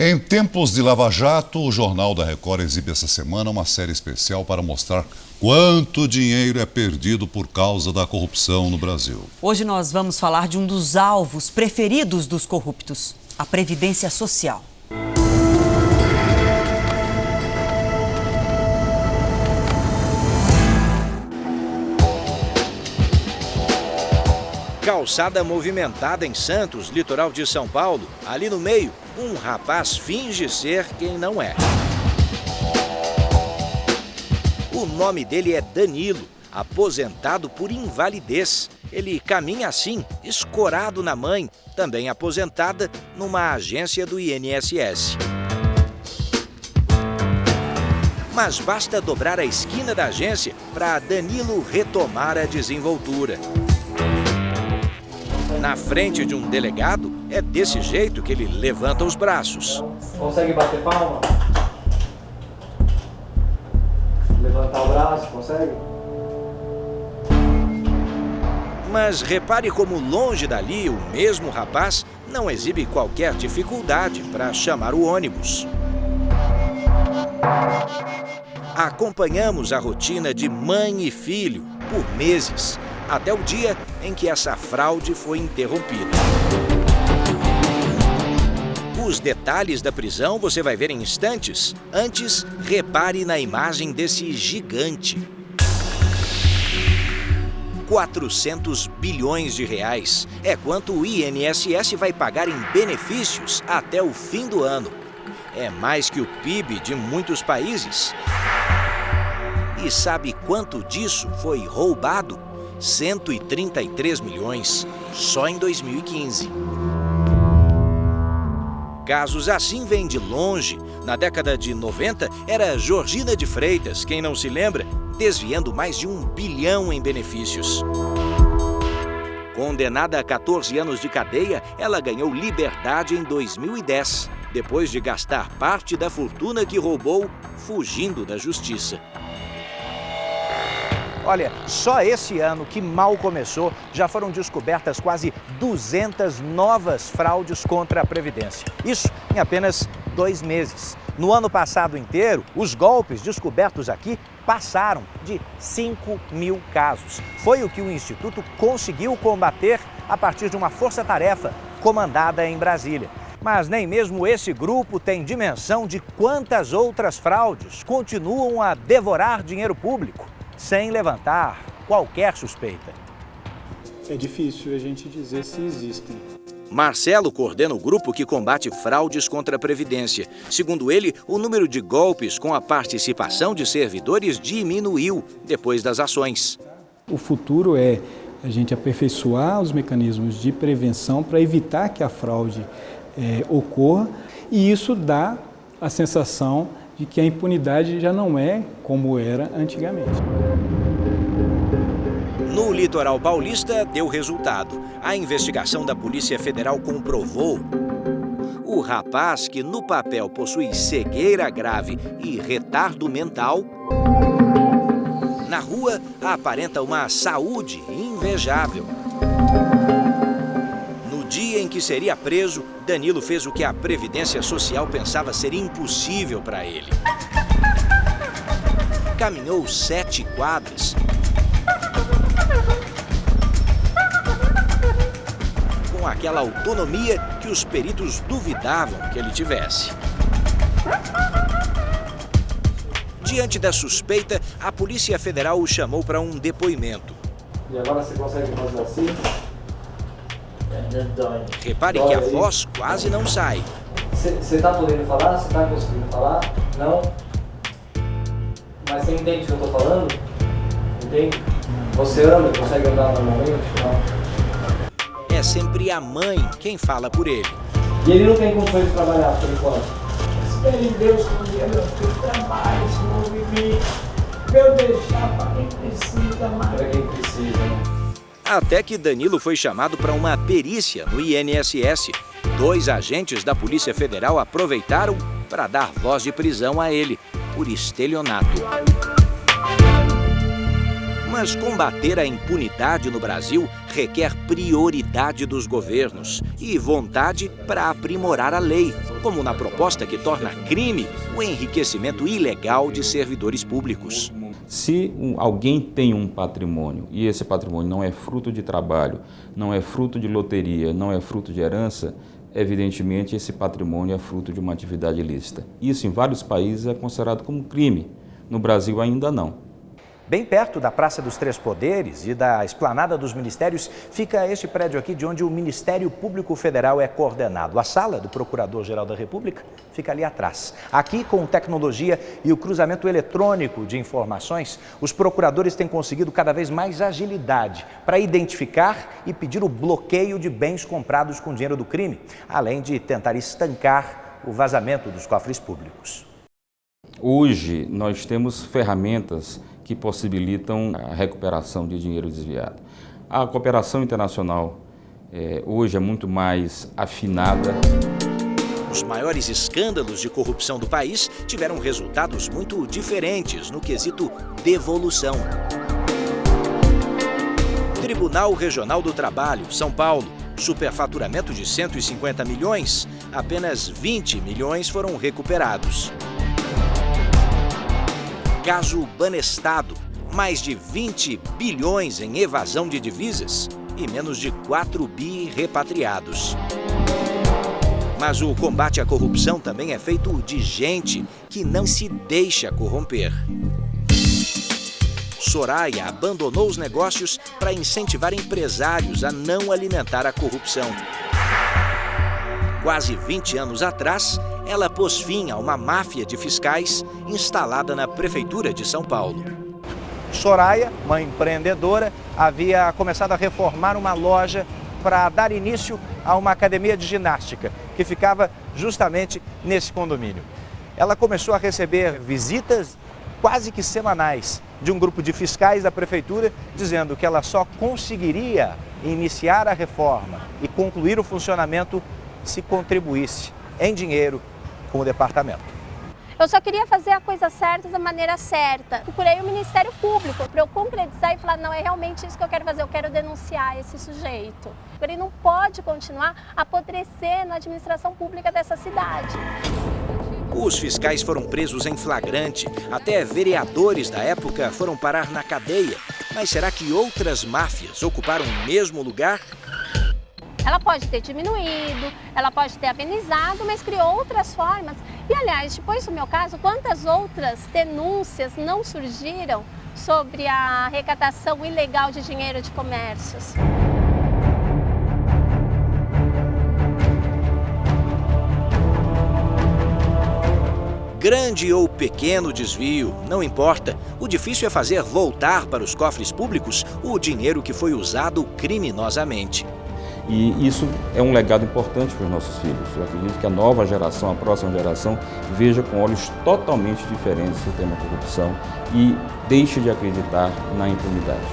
Em tempos de Lava Jato, o Jornal da Record exibe essa semana uma série especial para mostrar quanto dinheiro é perdido por causa da corrupção no Brasil. Hoje nós vamos falar de um dos alvos preferidos dos corruptos, a Previdência Social. Calçada movimentada em Santos, litoral de São Paulo. Ali no meio, um rapaz finge ser quem não é. O nome dele é Danilo, aposentado por invalidez. Ele caminha assim, escorado na mãe, também aposentada numa agência do INSS. Mas basta dobrar a esquina da agência para Danilo retomar a desenvoltura. Na frente de um delegado, é desse jeito que ele levanta os braços. Consegue bater palma? Levantar o braço, consegue? Mas repare como longe dali o mesmo rapaz não exibe qualquer dificuldade para chamar o ônibus. Acompanhamos a rotina de mãe e filho por meses, até o dia em que essa fraude foi interrompida. Os detalhes da prisão você vai ver em instantes. Antes, repare na imagem desse gigante. 400 bilhões de reais é quanto o INSS vai pagar em benefícios até o fim do ano. É mais que o PIB de muitos países. E sabe quanto disso foi roubado? 133 milhões, só em 2015. Casos assim vêm de longe. Na década de 90, era Georgina de Freitas, quem não se lembra, desviando mais de 1 bilhão em benefícios. Condenada a 14 anos de cadeia, ela ganhou liberdade em 2010, depois de gastar parte da fortuna que roubou fugindo da justiça. Olha, só esse ano, que mal começou, já foram descobertas quase 200 novas fraudes contra a Previdência. Isso em apenas 2 meses. No ano passado inteiro, os golpes descobertos aqui passaram de 5 mil casos. Foi o que o Instituto conseguiu combater a partir de uma força-tarefa comandada em Brasília. Mas nem mesmo esse grupo tem dimensão de quantas outras fraudes continuam a devorar dinheiro público, sem levantar qualquer suspeita. É difícil a gente dizer se existem. Marcelo coordena o grupo que combate fraudes contra a Previdência. Segundo ele, o número de golpes com a participação de servidores diminuiu depois das ações. O futuro é a gente aperfeiçoar os mecanismos de prevenção para evitar que a fraude ocorra, e isso dá a sensação de que a impunidade já não é como era antigamente. No litoral paulista deu resultado. A investigação da Polícia Federal comprovou. O rapaz, que no papel possui cegueira grave e retardo mental, na rua aparenta uma saúde invejável. No dia em que seria preso, Danilo fez o que a Previdência Social pensava ser impossível para ele. Caminhou 7 quadras. Com aquela autonomia que os peritos duvidavam que ele tivesse. Diante da suspeita, a Polícia Federal o chamou para um depoimento. E agora você consegue fazer assim? Repare que a voz quase não sai. Você está podendo falar? Você está conseguindo falar? Não? Mas você entende o que eu estou falando? Entende? Você anda, consegue andar normalmente? Não. É sempre a mãe quem fala por ele. E ele não tem condições de trabalhar por enquanto? Espere em Deus que um dia meu filho trabalhe, se não viver, eu deixar para quem precisa mais. Para quem precisa, né? Até que Danilo foi chamado para uma perícia no INSS. 2 agentes da Polícia Federal aproveitaram para dar voz de prisão a ele por estelionato. Mas combater a impunidade no Brasil requer prioridade dos governos e vontade para aprimorar a lei, como na proposta que torna crime o enriquecimento ilegal de servidores públicos. Se alguém tem um patrimônio e esse patrimônio não é fruto de trabalho, não é fruto de loteria, não é fruto de herança, evidentemente esse patrimônio é fruto de uma atividade ilícita. Isso em vários países é considerado como crime, no Brasil ainda não. Bem perto da Praça dos Três Poderes e da Esplanada dos Ministérios, fica este prédio aqui de onde o Ministério Público Federal é coordenado. A sala do Procurador-Geral da República fica ali atrás. Aqui, com tecnologia e o cruzamento eletrônico de informações, os procuradores têm conseguido cada vez mais agilidade para identificar e pedir o bloqueio de bens comprados com dinheiro do crime, além de tentar estancar o vazamento dos cofres públicos. Hoje, nós temos ferramentas que possibilitam a recuperação de dinheiro desviado. A cooperação internacional hoje é muito mais afinada. Os maiores escândalos de corrupção do país tiveram resultados muito diferentes no quesito devolução. Tribunal Regional do Trabalho, São Paulo. Superfaturamento de 150 milhões, apenas 20 milhões foram recuperados. Caso Banestado, mais de 20 bilhões em evasão de divisas e menos de 4 bi repatriados. Mas o combate à corrupção também é feito de gente que não se deixa corromper. Soraya abandonou os negócios para incentivar empresários a não alimentar a corrupção. Quase 20 anos atrás, ela pôs fim a uma máfia de fiscais instalada na Prefeitura de São Paulo. Soraya, uma empreendedora, havia começado a reformar uma loja para dar início a uma academia de ginástica, que ficava justamente nesse condomínio. Ela começou a receber visitas quase que semanais de um grupo de fiscais da Prefeitura, dizendo que ela só conseguiria iniciar a reforma e concluir o funcionamento se contribuísse em dinheiro com o departamento. Eu só queria fazer a coisa certa da maneira certa. Procurei o Ministério Público para eu concretizar e falar, não, é realmente isso que eu quero fazer, eu quero denunciar esse sujeito. Ele não pode continuar apodrecendo a administração pública dessa cidade. Os fiscais foram presos em flagrante, até vereadores da época foram parar na cadeia. Mas será que outras máfias ocuparam o mesmo lugar? Ela pode ter diminuído, ela pode ter amenizado, mas criou outras formas. E, aliás, depois do meu caso, quantas outras denúncias não surgiram sobre a arrecadação ilegal de dinheiro de comércios? Grande ou pequeno desvio, não importa. O difícil é fazer voltar para os cofres públicos o dinheiro que foi usado criminosamente. E isso é um legado importante para os nossos filhos. Eu acredito que a nova geração, a próxima geração, veja com olhos totalmente diferentes o tema corrupção e deixe de acreditar na impunidade.